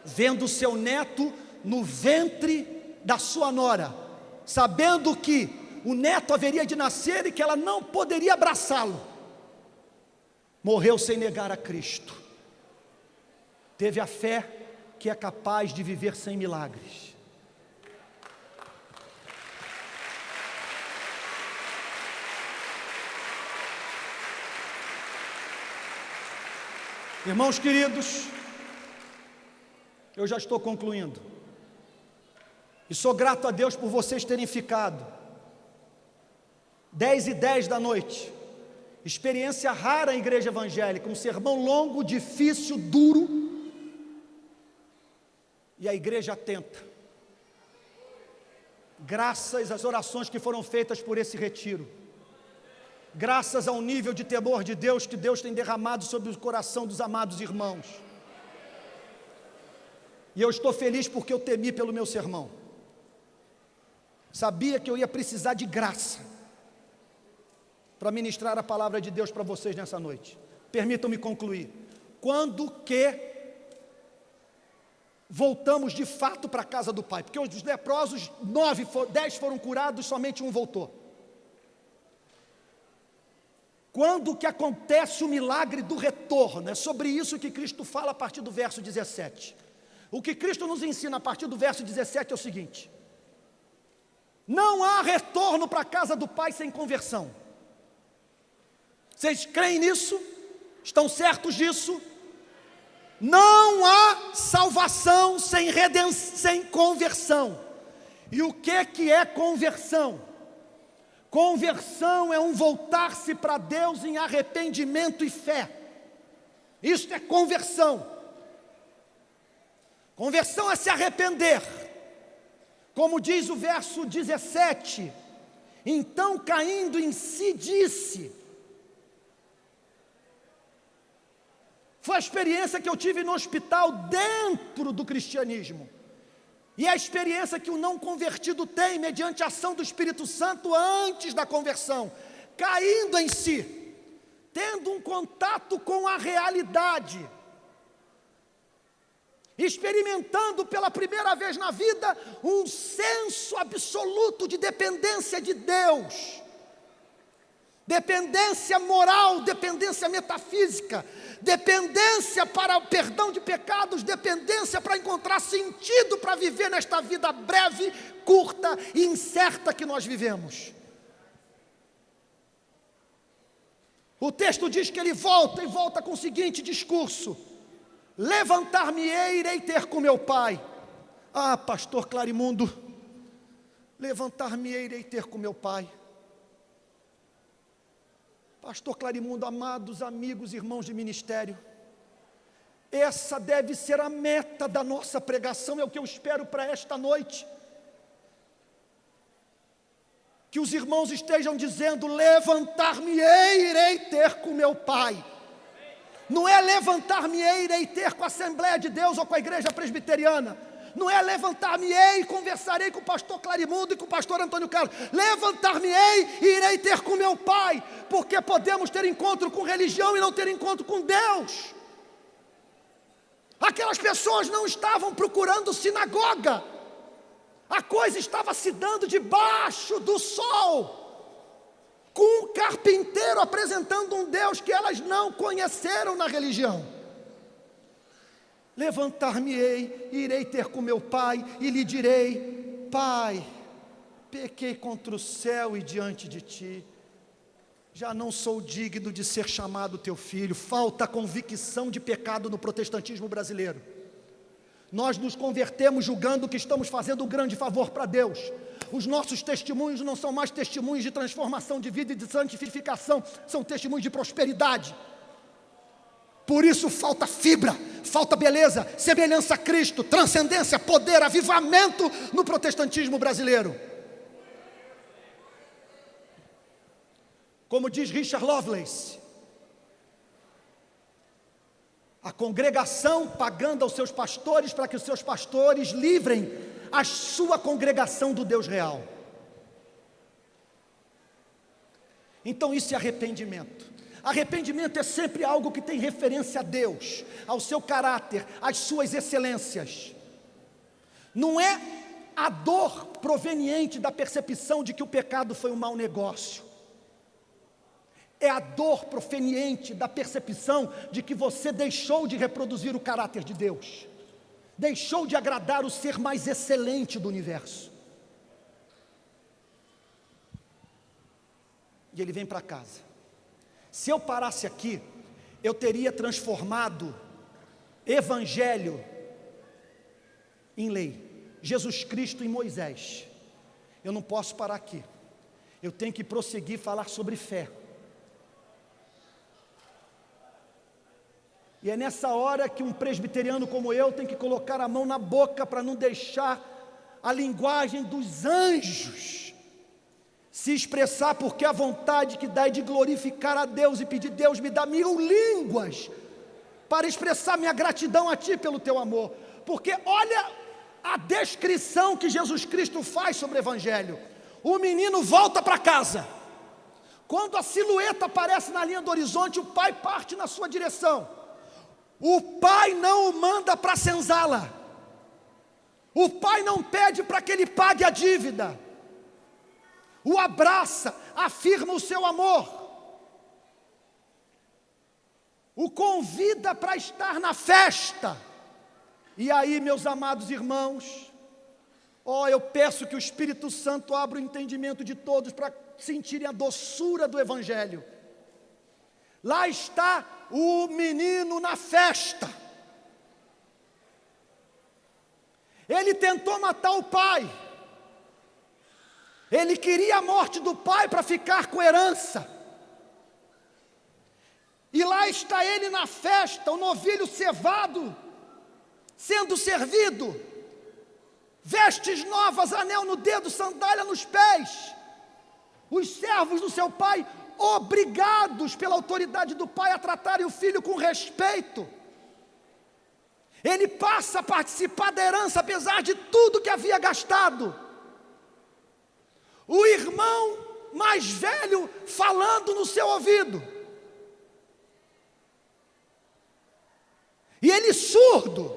vendo seu neto no ventre da sua nora, sabendo que o neto haveria de nascer e que ela não poderia abraçá-lo, morreu sem negar a Cristo, teve a fé que é capaz de viver sem milagres. Irmãos queridos, eu já estou concluindo, e sou grato a Deus por vocês terem ficado. 10h10 da noite, experiência rara em igreja evangélica, um sermão longo, difícil, duro, e a igreja atenta, graças às orações que foram feitas por esse retiro, graças ao nível de temor de Deus que Deus tem derramado sobre o coração dos amados irmãos. E eu estou feliz porque eu temi pelo meu sermão. Sabia que eu ia precisar de graça para ministrar a palavra de Deus para vocês nessa noite. Permitam-me concluir. Quando que voltamos de fato para a casa do Pai? Porque os leprosos, 10 foram curados, somente um voltou. Quando que acontece o milagre do retorno? É sobre isso que Cristo fala a partir do verso 17. O que Cristo nos ensina a partir do verso 17 é o seguinte: não há retorno para a casa do Pai sem conversão. Vocês creem nisso? Estão certos disso? Não há salvação sem redenção, sem conversão. E o que é conversão? Conversão é um voltar-se para Deus em arrependimento e fé. Isso é conversão. Conversão é se arrepender. Como diz o verso 17: então caindo em si disse. Foi a experiência que eu tive no hospital dentro do cristianismo. E a experiência que o não convertido tem, mediante a ação do Espírito Santo antes da conversão, caindo em si, tendo um contato com a realidade, experimentando pela primeira vez na vida um senso absoluto de dependência de Deus, dependência moral, dependência metafísica, dependência para o perdão de pecados, dependência para encontrar sentido para viver nesta vida breve, curta e incerta que nós vivemos. O texto diz que ele volta e volta com o seguinte discurso: levantar-me-ei, irei ter com meu pai. Ah, pastor Clarimundo, levantar-me-ei, irei ter com meu pai. Pastor Clarimundo, amados amigos, irmãos de ministério, essa deve ser a meta da nossa pregação, é o que eu espero para esta noite. Que os irmãos estejam dizendo: levantar-me-ei, irei ter com meu Pai. Não é levantar-me-ei, irei ter com a Assembleia de Deus ou com a Igreja Presbiteriana. Não é levantar-me-ei e conversarei com o pastor Clarimundo e com o pastor Antônio Carlos. Levantar-me-ei e irei ter com meu Pai, porque podemos ter encontro com religião e não ter encontro com Deus. Aquelas pessoas não estavam procurando sinagoga, a coisa estava se dando debaixo do sol, com um carpinteiro apresentando um Deus que elas não conheceram na religião. Levantar-me-ei, irei ter com meu pai e lhe direi: Pai, pequei contra o céu e diante de ti, já não sou digno de ser chamado teu filho. Falta convicção de pecado no protestantismo brasileiro. Nós nos convertemos julgando que estamos fazendo um grande favor para Deus. Os nossos testemunhos não são mais testemunhos de transformação de vida e de santificação, são testemunhos de prosperidade. Por isso falta fibra, falta beleza, semelhança a Cristo, transcendência, poder, avivamento no protestantismo brasileiro. Como diz Richard Lovelace, a congregação pagando aos seus pastores para que os seus pastores livrem a sua congregação do Deus real. Então isso é arrependimento. Arrependimento é sempre algo que tem referência a Deus, ao seu caráter, às suas excelências. Não é a dor proveniente da percepção de que o pecado foi um mau negócio. É a dor proveniente da percepção de que você deixou de reproduzir o caráter de Deus, deixou de agradar o ser mais excelente do universo. E ele vem para casa. Se eu parasse aqui, eu teria transformado Evangelho em lei, Jesus Cristo em Moisés. Eu não posso parar aqui, eu tenho que prosseguir e falar sobre fé. E é nessa hora que um presbiteriano como eu tem que colocar a mão na boca para não deixar a linguagem dos anjos se expressar, porque a vontade que dá é de glorificar a Deus e pedir: Deus, me dá 1000 línguas para expressar minha gratidão a Ti pelo Teu amor. Porque olha a descrição que Jesus Cristo faz sobre o Evangelho. O menino volta para casa. Quando a silhueta aparece na linha do horizonte, o pai parte na sua direção. O pai não o manda para a senzala. O pai não pede para que ele pague a dívida. O abraça, afirma o seu amor. O convida para estar na festa. E aí, meus amados irmãos, eu peço que o Espírito Santo abra o entendimento de todos para sentirem a doçura do Evangelho. Lá está o menino na festa. Ele tentou matar o pai. Ele queria a morte do pai para ficar com herança. E lá está ele na festa, o novilho cevado, sendo servido, vestes novas, anel no dedo, sandália nos pés. Os servos do seu pai, obrigados pela autoridade do pai a tratarem o filho com respeito. Ele passa a participar da herança, apesar de tudo que havia gastado. O irmão mais velho falando no seu ouvido. E ele surdo,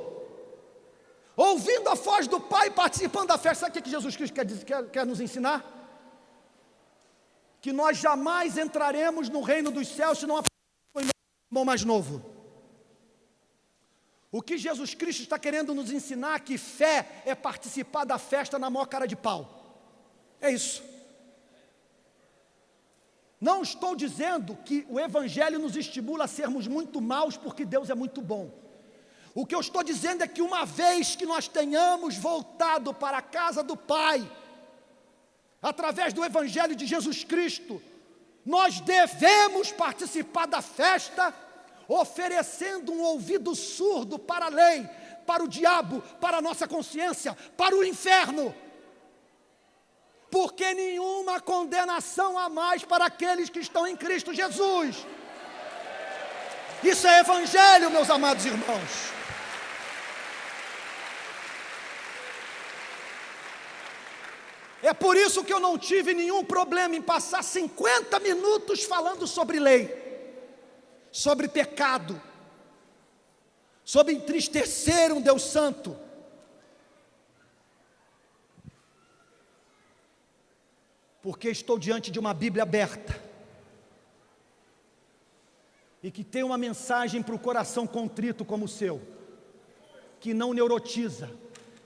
ouvindo a voz do pai, participando da festa. Sabe o que Jesus Cristo quer nos ensinar? Que nós jamais entraremos no reino dos céus se não aprendemos o irmão mais novo. O que Jesus Cristo está querendo nos ensinar é que fé é participar da festa na maior cara de pau. É isso. Não estou dizendo que o Evangelho nos estimula a sermos muito maus porque Deus é muito bom. O que eu estou dizendo é que uma vez que nós tenhamos voltado para a casa do Pai, através do Evangelho de Jesus Cristo, nós devemos participar da festa, oferecendo um ouvido surdo para a lei, para o diabo, para a nossa consciência, para o inferno. Porque nenhuma condenação há mais para aqueles que estão em Cristo Jesus. Isso é Evangelho, meus amados irmãos. É por isso que eu não tive nenhum problema em passar 50 minutos falando sobre lei, sobre pecado, sobre entristecer um Deus santo. Porque estou diante de uma Bíblia aberta, e que tem uma mensagem para o coração contrito como o seu. que não neurotiza,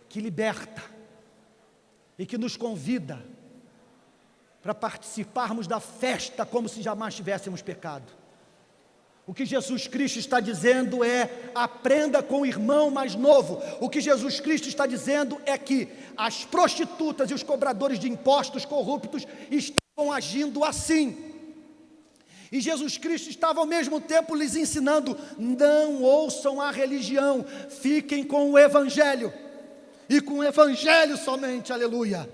que liberta e que nos convida para participarmos da festa como se jamais tivéssemos pecado. O que Jesus Cristo está dizendo é: aprenda com o irmão mais novo. O que Jesus Cristo está dizendo é que as prostitutas e os cobradores de impostos corruptos estavam agindo assim. E Jesus Cristo estava ao mesmo tempo lhes ensinando: não ouçam a religião, fiquem com o Evangelho, e com o Evangelho somente, aleluia.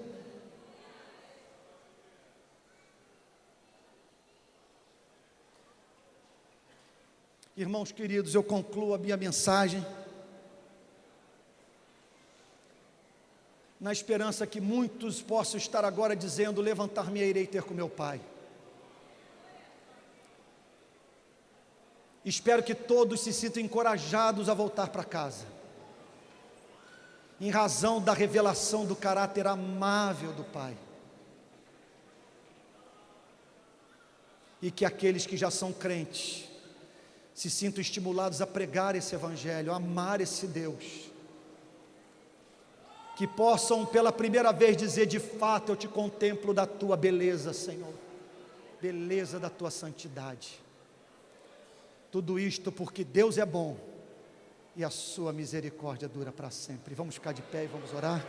Irmãos queridos, eu concluo a minha mensagem na esperança que muitos possam estar agora dizendo: levantar-me e irei ter com meu Pai. Espero que todos se sintam encorajados a voltar para casa, em razão da revelação do caráter amável do Pai. E que aqueles que já são crentes se sintam estimulados a pregar esse Evangelho, a amar esse Deus. Que possam pela primeira vez dizer: de fato eu te contemplo da tua beleza, Senhor, beleza da tua santidade. Tudo isto porque Deus é bom e a sua misericórdia dura para sempre. Vamos ficar de pé e vamos orar.